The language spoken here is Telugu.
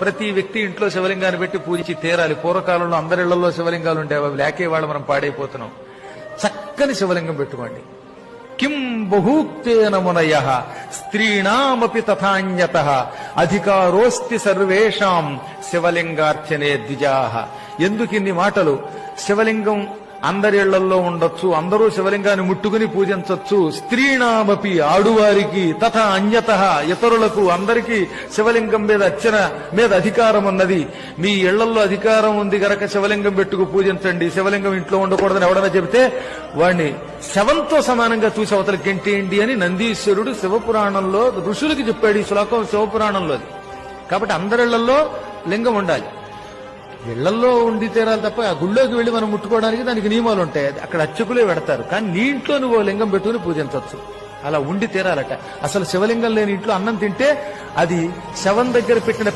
ప్రతి వ్యక్తి ఇంట్లో శివలింగాన్ని పెట్టి పూజించి తీరాలి. పూర్వకాలంలో అందరిళ్లలో శివలింగాలు ఉండేవి, అవి లేకే వాళ్ళు మనం పాడైపోతున్నాం. చక్కని శివలింగం పెట్టుకోండి. కిం బహూక్తేన మునయః స్త్రీణామపి తథాన్యతః అధికారోస్తి సర్వేషాం శివలింగార్చనే ద్విజాః. ఎందుకిన్ని మాటలు? శివలింగం అందరిళ్లలో ఉండొచ్చు, అందరూ శివలింగాన్ని ముట్టుకుని పూజించవచ్చు. స్త్రీణామపి ఆడువారికి, తథా అన్యతః ఇతరులకు, అందరికీ శివలింగం మీద అర్చన మీద అధికారం ఉన్నది. మీ ఇళ్లలో అధికారం ఉంది గనక శివలింగం పెట్టుకు పూజించండి, శివలింగం ఇంట్లో ఉండకూడదని ఎవడన్నా చెబితే వాడిని శవంతో సమానంగా చూసి అవతలకి గెంటేయండి అని నందీశ్వరుడు శివపురాణంలో ఋషులకి చెప్పాడు. ఈ శ్లోకం శివపురాణంలోది. కాబట్టి అందరిళ్లలో లింగం ఉండాలి. ఇళ్లలో ఉండి తీరాలి తప్ప ఆ గుళ్ళోకి వెళ్లి మనం ముట్టుకోవడానికి దానికి నియమాలు ఉంటాయి. అక్కడ అర్చకులే పెడతారు. కానీ నీ ఇంట్లో నువ్వు లింగం పెట్టుకుని పూజించవచ్చు. అలా ఉండి తీరాలట. అసలు శివలింగం లేని ఇంట్లో అన్నం తింటే అది శవం దగ్గర పెట్టిన